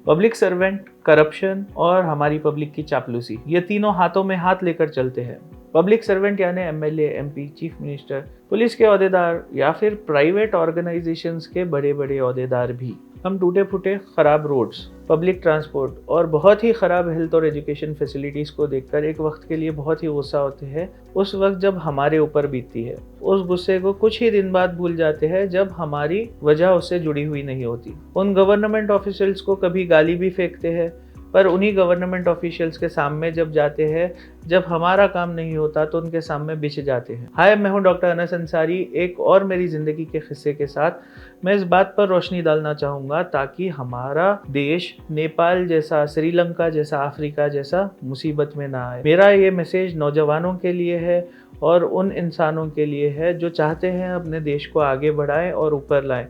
Public servant, corruption और हमारी public की चापलूसी, ये तीनों हाथों में हाथ लेकर चलते हैं। पब्लिक सर्वेंट यानी MLA, MP, chief minister, police के ओहदेदार या फिर प्राइवेट ऑर्गेनाइजेशंस के बड़े बड़े ओहदेदार भी। हम टूटे फूटे खराब रोड्स, पब्लिक ट्रांसपोर्ट और बहुत ही ख़राब हेल्थ और एजुकेशन फैसिलिटीज़ को देखकर एक वक्त के लिए बहुत ही गुस्सा होते हैं। उस वक्त जब हमारे ऊपर बीतती है, उस गुस्से को कुछ ही दिन बाद भूल जाते हैं जब हमारी वजह उससे जुड़ी हुई नहीं होती। उन गवर्नमेंट ऑफिशियल्स को कभी गाली भी फेंकते हैं, पर उन्हीं गवर्नमेंट ऑफिशियल्स के सामने जब जाते हैं, जब हमारा काम नहीं होता तो उनके सामने बिछ जाते हैं। हाय, मैं हूं डॉक्टर अनस अंसारी। एक और मेरी ज़िंदगी के किस्से के साथ मैं इस बात पर रोशनी डालना चाहूँगा ताकि हमारा देश नेपाल जैसा, श्रीलंका जैसा, अफ्रीका जैसा मुसीबत में ना आए। मेरा ये मैसेज नौजवानों के लिए है और उन इंसानों के लिए है जो चाहते हैं अपने देश को आगे बढ़ाएं और ऊपर लाएं।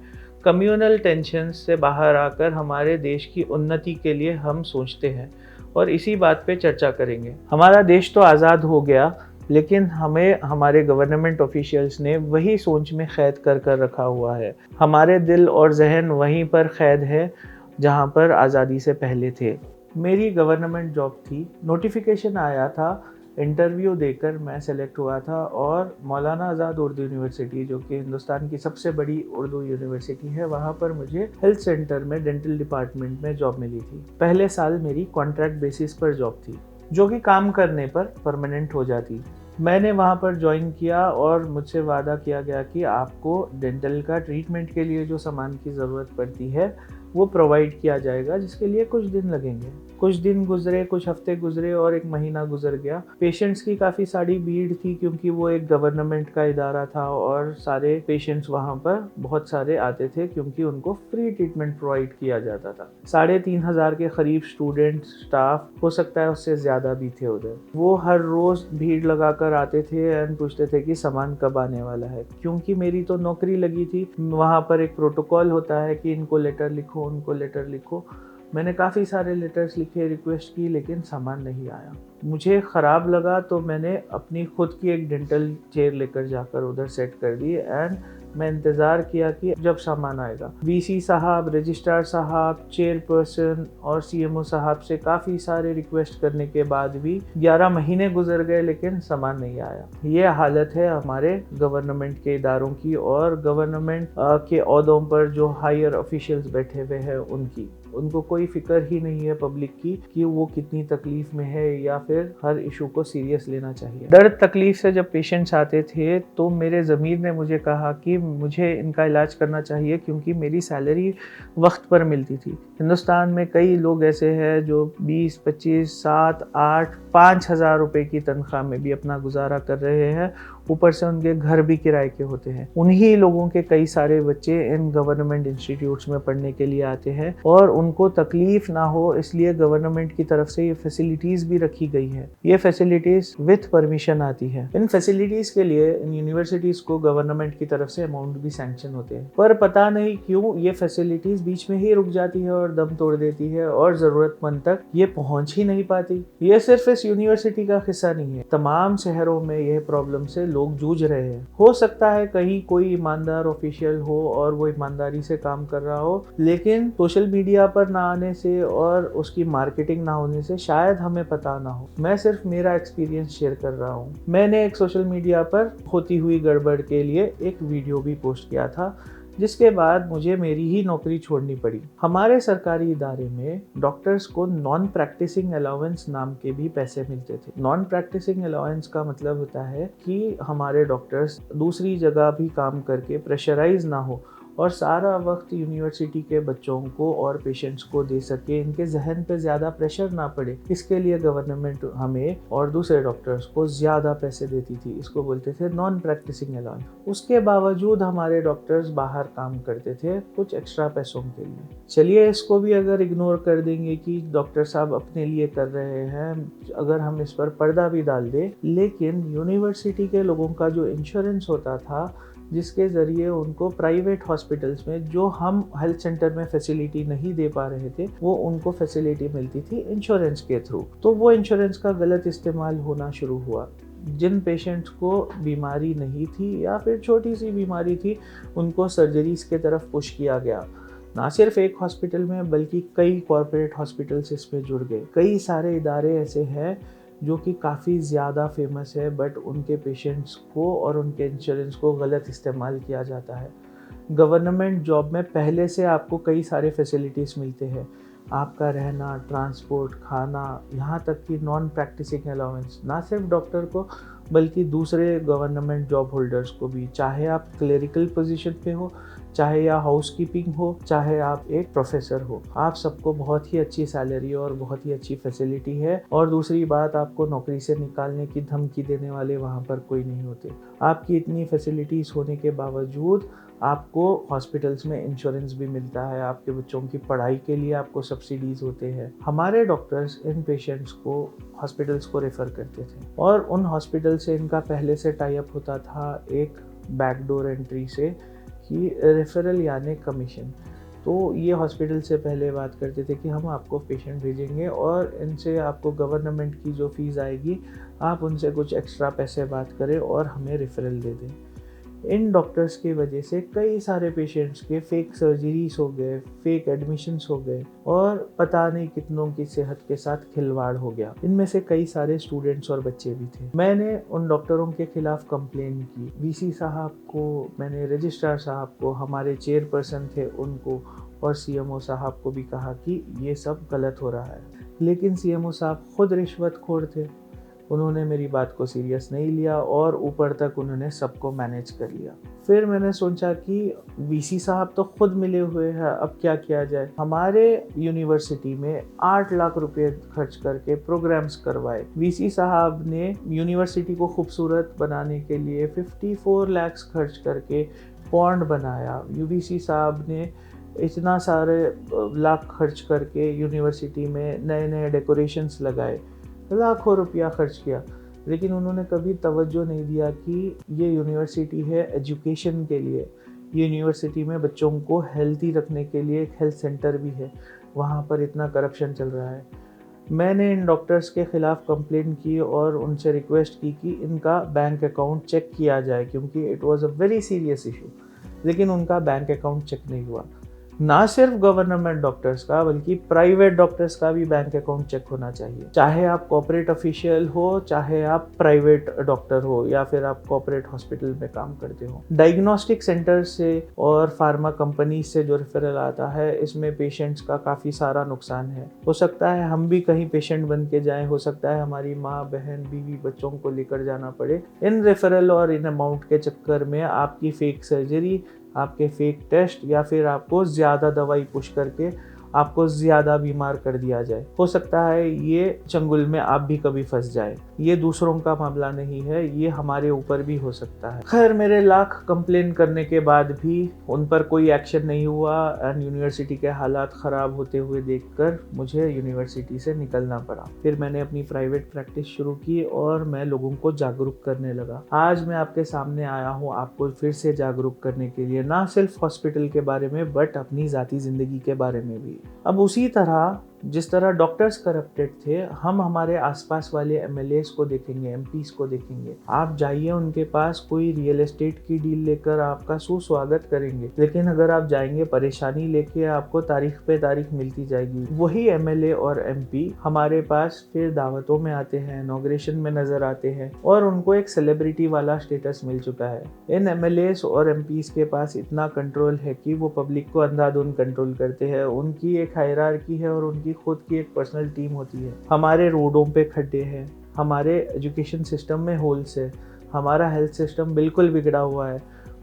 कम्युनल टेंशन से बाहर आकर हमारे देश की उन्नति के लिए हम सोचते हैं और इसी बात पे चर्चा करेंगे। हमारा देश तो आज़ाद हो गया, लेकिन हमें हमारे गवर्नमेंट ऑफिशियल्स ने वही सोच में कैद कर रखा हुआ है। हमारे दिल और जहन वहीं पर कैद है जहाँ पर आज़ादी से पहले थे। मेरी गवर्नमेंट जॉब थी, नोटिफिकेशन आया था, इंटरव्यू देकर मैं सेलेक्ट हुआ था और मौलाना आज़ाद उर्दू यूनिवर्सिटी, जो कि हिंदुस्तान की सबसे बड़ी उर्दू यूनिवर्सिटी है, वहाँ पर मुझे हेल्थ सेंटर में डेंटल डिपार्टमेंट में जॉब मिली थी। पहले साल मेरी कॉन्ट्रैक्ट बेसिस पर जॉब थी, जो कि काम करने पर परमानेंट हो जाती। मैंने वहाँ पर ज्वाइन किया और मुझसे वादा किया गया कि आपको डेंटल का ट्रीटमेंट के लिए जो सामान की ज़रूरत पड़ती है वो प्रोवाइड किया जाएगा, जिसके लिए कुछ दिन लगेंगे। कुछ दिन गुजरे, कुछ हफ्ते गुजरे और एक महीना गुजर गया। पेशेंट्स की काफ़ी सारी भीड़ थी क्योंकि वो एक गवर्नमेंट का इदारा था और सारे पेशेंट्स वहाँ पर बहुत सारे आते थे क्योंकि उनको फ्री ट्रीटमेंट प्रोवाइड किया जाता था। 3,500 के करीब स्टूडेंट, स्टाफ, हो सकता है उससे ज़्यादा भी थे उधर। वो हर रोज़ भीड़ लगाकर आते थे एंड पूछते थे कि सामान कब आने वाला है। क्योंकि मेरी तो नौकरी लगी थी, वहाँ पर एक प्रोटोकॉल होता है कि इनको लेटर लिखो, उनको लेटर लिखो। मैंने काफ़ी सारे लेटर्स लिखे, रिक्वेस्ट की, लेकिन सामान नहीं आया। मुझे ख़राब लगा तो मैंने अपनी खुद की एक डेंटल चेयर लेकर जाकर उधर सेट कर दी एंड मैं इंतज़ार किया कि जब सामान आएगा। वीसी साहब, रजिस्ट्रार साहब, चेयरपर्सन और सीएमओ साहब से काफ़ी सारे रिक्वेस्ट करने के बाद भी 11 महीने गुजर गए, लेकिन सामान नहीं आया। ये हालत है हमारे गवर्नमेंट के इदारों की और गवर्नमेंट के ओहदों पर जो हायर ऑफिशियल्स बैठे हुए हैं उनकी। उनको कोई फिक्र ही नहीं है पब्लिक की कि वो कितनी तकलीफ में है या फिर हर इशू को सीरियस लेना चाहिए। दर्द तकलीफ से जब पेशेंट्स आते थे तो मेरे ज़मीर ने मुझे कहा कि मुझे इनका इलाज करना चाहिए क्योंकि मेरी सैलरी वक्त पर मिलती थी। हिंदुस्तान में कई लोग ऐसे हैं जो 20, 25, 7, 8, 5,000 रुपए की तनख्वाह में भी अपना गुजारा कर रहे हैं, ऊपर से उनके घर भी किराए के होते हैं। उन्हीं लोगों के कई सारे बच्चे इन गवर्नमेंट इंस्टीट्यूट्स में पढ़ने के लिए आते हैं और उनको तकलीफ ना हो इसलिए गवर्नमेंट की तरफ से ये फैसिलिटीज़ भी रखी गई है। ये फैसिलिटीज़ विथ परमिशन आती है। इन फैसिलिटीज़ के लिए इन यूनिवर्सिटीज़ को गवर्नमेंट की तरफ से अमाउंट भी सैंक्शन होते हैं, पर पता नहीं क्यों ये फैसिलिटीज़ बीच में ही रुक जाती है और दम तोड़ देती है और ज़रूरतमंद तक ये पहुँच ही नहीं पाती। ये सिर्फ इस यूनिवर्सिटी का किस्सा नहीं है, तमाम शहरों में यह प्रॉब्लम से लोग जूझ रहे हैं। हो सकता है कहीं कोई ईमानदार ऑफिशियल हो और वो ईमानदारी से काम कर रहा हो, लेकिन सोशल मीडिया पर ना आने से और उसकी मार्केटिंग ना होने से शायद हमें पता ना हो। मैं सिर्फ मेरा एक्सपीरियंस शेयर कर रहा हूँ। मैंने एक सोशल मीडिया पर होती हुई गड़बड़ के लिए एक वीडियो भी पोस्ट किया था, जिसके बाद मुझे मेरी ही नौकरी छोड़नी पड़ी। हमारे सरकारी इदारे में डॉक्टर्स को नॉन प्रैक्टिसिंग अलाउंस नाम के भी पैसे मिलते थे। नॉन प्रैक्टिसिंग अलाउंस का मतलब होता है कि हमारे डॉक्टर्स दूसरी जगह भी काम करके प्रेशराइज ना हो और सारा वक्त यूनिवर्सिटी के बच्चों को और पेशेंट्स को दे सके, इनके जहन पे ज़्यादा प्रेशर ना पड़े। इसके लिए गवर्नमेंट हमें और दूसरे डॉक्टर्स को ज़्यादा पैसे देती थी। इसको बोलते थे नॉन प्रैक्टिसिंग अलाउंस। उसके बावजूद हमारे डॉक्टर्स बाहर काम करते थे कुछ एक्स्ट्रा पैसों के लिए। चलिए इसको भी अगर इग्नोर कर देंगे कि डॉक्टर साहब अपने लिए कर रहे हैं, अगर हम इस पर पर्दा भी डाल दें, लेकिन यूनिवर्सिटी के लोगों का जो इंश्योरेंस होता था, जिसके ज़रिए उनको प्राइवेट हॉस्पिटल्स में जो हम हेल्थ सेंटर में फैसिलिटी नहीं दे पा रहे थे, वो उनको फैसिलिटी मिलती थी इंश्योरेंस के थ्रू। तो वो इंश्योरेंस का गलत इस्तेमाल होना शुरू हुआ। जिन पेशेंट्स को बीमारी नहीं थी या फिर छोटी सी बीमारी थी, उनको सर्जरीज के तरफ पुश किया गया। ना सिर्फ एक हॉस्पिटल में बल्कि कई कॉरपोरेट हॉस्पिटल्स इसमें जुड़ गए। कई सारे इदारे ऐसे हैं जो कि काफ़ी ज़्यादा फेमस है, बट उनके पेशेंट्स को और उनके इंश्योरेंस को गलत इस्तेमाल किया जाता है। गवर्नमेंट जॉब में पहले से आपको कई सारे फैसिलिटीज़ मिलते हैं, आपका रहना, ट्रांसपोर्ट, खाना, यहाँ तक कि नॉन प्रैक्टिसिंग अलाउंस, ना सिर्फ डॉक्टर को बल्कि दूसरे गवर्नमेंट जॉब होल्डर्स को भी, चाहे आप क्लेरिकल पोजीशन पे हो, चाहे या हाउसकीपिंग हो, चाहे आप एक प्रोफेसर हो, आप सबको बहुत ही अच्छी सैलरी और बहुत ही अच्छी फैसिलिटी है। और दूसरी बात, आपको नौकरी से निकालने की धमकी देने वाले वहाँ पर कोई नहीं होते। आपकी इतनी फैसिलिटीज़ होने के बावजूद आपको हॉस्पिटल्स में इंश्योरेंस भी मिलता है, आपके बच्चों की पढ़ाई के लिए आपको सब्सिडीज़ होते हैं। हमारे डॉक्टर्स इन पेशेंट्स को हॉस्पिटल्स को रेफ़र करते थे और उन हॉस्पिटल से इनका पहले से टाई अप होता था एक बैकडोर एंट्री से कि रेफरल यानी कमीशन। तो ये हॉस्पिटल से पहले बात करते थे कि हम आपको पेशेंट भेजेंगे और इनसे आपको गवर्नमेंट की जो फ़ीस आएगी आप उनसे कुछ एक्स्ट्रा पैसे बात करें और हमें रेफरल दे दें। इन डॉक्टर्स की वजह से कई सारे पेशेंट्स के फेक सर्जरीज हो गए, फेक एडमिशन्स हो गए और पता नहीं कितनों की सेहत के साथ खिलवाड़ हो गया। इनमें से कई सारे स्टूडेंट्स और बच्चे भी थे। मैंने उन डॉक्टरों के खिलाफ कंप्लेन की, वीसी साहब को, मैंने रजिस्ट्रार साहब को, हमारे चेयरपर्सन थे उनको और सीएमओ साहब को भी कहा कि ये सब गलत हो रहा है। लेकिन सीएमओ साहब खुद रिश्वतखोर थे, उन्होंने मेरी बात को सीरियस नहीं लिया और ऊपर तक उन्होंने सबको मैनेज कर लिया। फिर मैंने सोचा कि वीसी साहब तो खुद मिले हुए हैं, अब क्या किया जाए। हमारे यूनिवर्सिटी में 8 लाख रुपए खर्च करके प्रोग्राम्स करवाए। वीसी साहब ने यूनिवर्सिटी को खूबसूरत बनाने के लिए 54 लाख खर्च करके पॉन्ड बनाया। वीसी साहब ने इतना सारे लाख खर्च करके यूनिवर्सिटी में नए नए डेकोरेशंस लगाए, लाखों रुपया खर्च किया, लेकिन उन्होंने कभी तवज्जो नहीं दिया कि ये यूनिवर्सिटी है एजुकेशन के लिए। ये यूनिवर्सिटी में बच्चों को हेल्दी रखने के लिए एक हेल्थ सेंटर भी है, वहाँ पर इतना करप्शन चल रहा है। मैंने इन डॉक्टर्स के ख़िलाफ़ कंप्लेन की और उनसे रिक्वेस्ट की कि इनका बैंक अकाउंट चेक किया जाए, क्योंकि it was a very serious issue. लेकिन उनका बैंक अकाउंट चेक नहीं हुआ। ना सिर्फ गवर्नमेंट डॉक्टर्स का बल्कि प्राइवेट डॉक्टर्स का भी बैंक अकाउंट चेक होना चाहिए। चाहे आप कॉर्पोरेट ऑफिशियल हो, चाहे आप प्राइवेट डॉक्टर हो, या फिर आप कॉर्पोरेट हॉस्पिटल में काम करते हो। डायग्नोस्टिक सेंटर से और फार्मा कंपनी से जो रेफरल आता है, इसमें पेशेंट्स का काफ़ी सारा नुकसान है। हो सकता है हम भी कहीं पेशेंट बन के जाएं, हो सकता है हमारी माँ, बहन, बीवी, बच्चों को लेकर जाना पड़े। इन रेफरल और इन अमाउंट के चक्कर में आपकी फेक सर्जरी, आपके फेक टेस्ट या फिर आपको ज़्यादा दवाई पुश करके आपको ज़्यादा बीमार कर दिया जाए। हो सकता है ये चंगुल में आप भी कभी फंस जाए। ये दूसरों का मामला नहीं है, ये हमारे ऊपर भी हो सकता है। खैर, मेरे लाख कंप्लेन करने के बाद भी उन पर कोई एक्शन नहीं हुआ एंड यूनिवर्सिटी के हालात ख़राब होते हुए देखकर मुझे यूनिवर्सिटी से निकलना पड़ा। फिर मैंने अपनी प्राइवेट प्रैक्टिस शुरू की और मैं लोगों को जागरूक करने लगा। आज मैं आपके सामने आया हूँ आपको फिर से जागरूक करने के लिए, ना सिर्फ हॉस्पिटल के बारे में बट अपनी ज़ाती ज़िंदगी के बारे में भी। अब उसी तरह जिस तरह डॉक्टर्स करप्टेड थे, हम हमारे आसपास वाले एमएलएस को देखेंगे, एमपीस को देखेंगे। आप जाइए उनके पास, कोई रियल एस्टेट की डील लेकर आपका सुस्वागत करेंगे, लेकिन अगर आप जाएंगे परेशानी लेके, आपको तारीख पे तारीख मिलती जाएगी। वही एमएलए और एमपी हमारे पास फिर दावतों में आते हैं, इनॉग्रेशन में नजर आते हैं और उनको एक सेलिब्रिटी वाला स्टेटस मिल चुका है। इन एमएलएस और एमपीस के पास इतना कंट्रोल है कि वो पब्लिक को अंधाधुंध कंट्रोल करते हैं। उनकी एक हायरार्की है और उनकी खुद की एक पर्सनल टीम होती है। हमारे रोडों पे खड्डे हैं, हमारे एजुकेशन सिस्टम में होल्स है, हमारा हेल्थ सिस्टम बिल्कुल बिगड़ा हुआ है।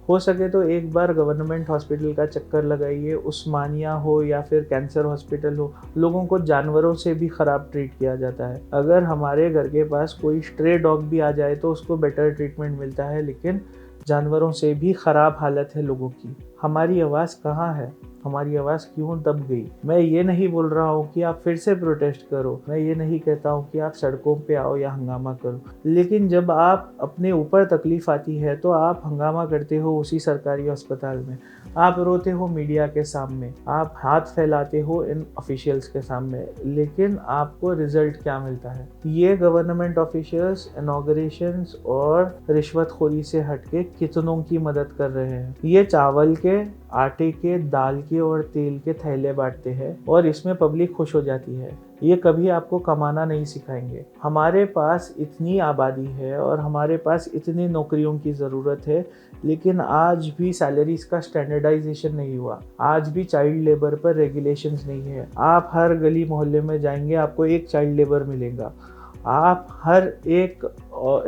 हो सके तो एक बार गवर्नमेंट हॉस्पिटल का चक्कर लगाइए, उस्मानिया हो या फिर कैंसर हॉस्पिटल हो। लोगों को जानवरों से भी ख़राब ट्रीट किया जाता है। अगर हमारे घर के पास कोई स्ट्रे डॉग भी आ जाए तो उसको बेटर ट्रीटमेंट मिलता है, लेकिन जानवरों से भी ख़राब हालत है लोगों की। हमारी आवाज़ कहाँ है? हमारी आवाज़ क्यों दब गई? मैं ये नहीं बोल रहा हूँ कि आप फिर से प्रोटेस्ट करो, मैं ये नहीं कहता हूँ कि आप सड़कों पे आओ या हंगामा करो, लेकिन जब आप अपने ऊपर तकलीफ़ आती है तो आप हंगामा करते हो उसी सरकारी अस्पताल में, आप रोते हो मीडिया के सामने, आप हाथ फैलाते हो इन ऑफिशियल्स के सामने, लेकिन आपको रिजल्ट क्या मिलता है? ये गवर्नमेंट ऑफिशियल्स इनॉग्रेशंस और रिश्वतखोरी से हटके कितनों की मदद कर रहे हैं। ये चावल के आटे के, दाल के और तेल के थैले बांटते हैं और इसमें पब्लिक खुश हो जाती है। ये कभी आपको कमाना नहीं सिखाएंगे। हमारे पास इतनी आबादी है और हमारे पास इतनी नौकरियों की ज़रूरत है, लेकिन आज भी सैलरीज का स्टैंडर्डाइजेशन नहीं हुआ। आज भी चाइल्ड लेबर पर रेगुलेशंस नहीं है। आप हर गली मोहल्ले में जाएंगे, आपको एक चाइल्ड लेबर मिलेगा। आप हर एक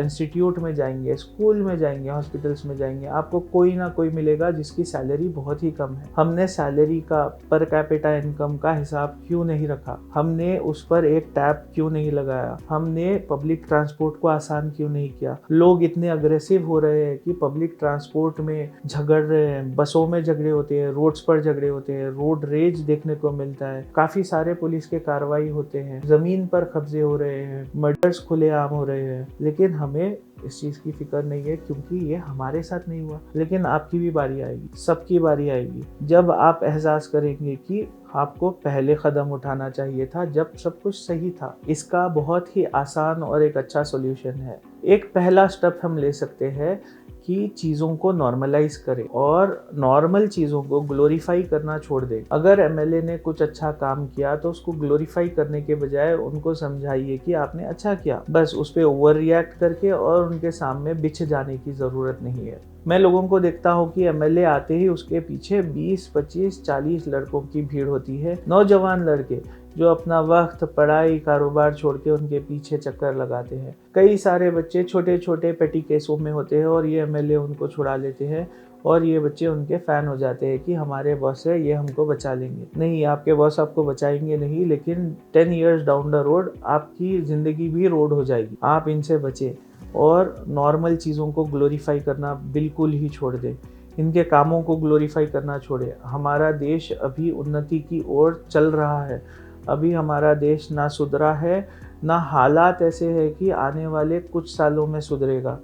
इंस्टीट्यूट में जाएंगे, स्कूल में जाएंगे, हॉस्पिटल्स में जाएंगे, आपको कोई ना कोई मिलेगा जिसकी सैलरी बहुत ही कम है। हमने सैलरी का, पर कैपिटा इनकम का हिसाब क्यों नहीं रखा? हमने उस पर एक टैब क्यों नहीं लगाया? हमने पब्लिक ट्रांसपोर्ट को आसान क्यों नहीं किया? लोग इतने अग्रेसिव हो रहे हैं कि पब्लिक ट्रांसपोर्ट में झगड़ रहे हैं, बसों में झगड़े होते हैं, रोड्स पर झगड़े होते हैं, रोड रेज देखने को मिलता है, काफ़ी सारे पुलिस के कार्रवाई होते हैं, ज़मीन पर कब्जे हो रहे हैं, मर्डर्स खुलेआम हो रहे हैं, लेकिन हमें इस चीज़ की फिक्र नहीं है क्योंकि ये हमारे साथ नहीं हुआ। लेकिन आपकी भी बारी आएगी, सबकी बारी आएगी, जब आप एहसास करेंगे कि आपको पहले कदम उठाना चाहिए था जब सब कुछ सही था। इसका बहुत ही आसान और एक अच्छा सॉल्यूशन है। एक पहला स्टेप हम ले सकते हैं कि चीज़ों को नॉर्मलाइज करें और नॉर्मल चीज़ों को ग्लोरीफाई करना छोड़ दें। अगर एमएलए ने कुछ अच्छा काम किया तो उसको ग्लोरीफाई करने के बजाय उनको समझाइए कि आपने अच्छा किया। बस उस पर ओवर रिएक्ट करके और उनके सामने बिछ जाने की ज़रूरत नहीं है। मैं लोगों को देखता हूँ कि एमएलए आते ही उसके पीछे 20, 25, 40 लड़कों की भीड़ होती है, नौजवान लड़के जो अपना वक्त, पढ़ाई, कारोबार छोड़ के उनके पीछे चक्कर लगाते हैं। कई सारे बच्चे छोटे छोटे पेटी केसों में होते हैं और ये एमएलए उनको छुड़ा लेते हैं और ये बच्चे उनके फ़ैन हो जाते हैं कि हमारे बॉस है, ये हमको बचा लेंगे। नहीं, आपके बॉस आपको बचाएंगे नहीं, लेकिन 10 ईयर्स डाउन द रोड आपकी ज़िंदगी भी रोड हो जाएगी। आप इनसे बचें और नॉर्मल चीज़ों को ग्लोरीफाई करना बिल्कुल ही छोड़ दें। इनके कामों को ग्लोरीफाई करना छोड़ें। हमारा देश अभी उन्नति की ओर चल रहा है। अभी हमारा देश ना सुधरा है, ना हालात ऐसे है कि आने वाले कुछ सालों में सुधरेगा।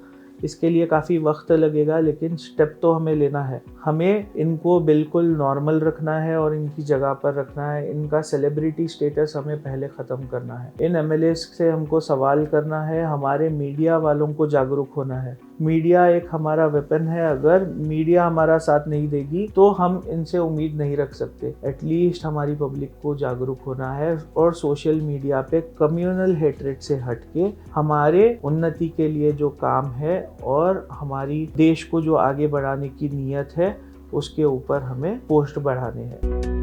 इसके लिए काफ़ी वक्त लगेगा, लेकिन स्टेप तो हमें लेना है। हमें इनको बिल्कुल नॉर्मल रखना है और इनकी जगह पर रखना है। इनका सेलिब्रिटी स्टेटस हमें पहले ख़त्म करना है। इन एमएलए से हमको सवाल करना है। हमारे मीडिया वालों को जागरूक होना है। मीडिया एक हमारा वेपन है। अगर मीडिया हमारा साथ नहीं देगी तो हम इनसे उम्मीद नहीं रख सकते। एटलीस्ट हमारी पब्लिक को जागरूक होना है और सोशल मीडिया पे कम्युनल हेट्रेड से हटके हमारे उन्नति के लिए जो काम है और हमारी देश को जो आगे बढ़ाने की नीयत है उसके ऊपर हमें पोस्ट बढ़ाने हैं।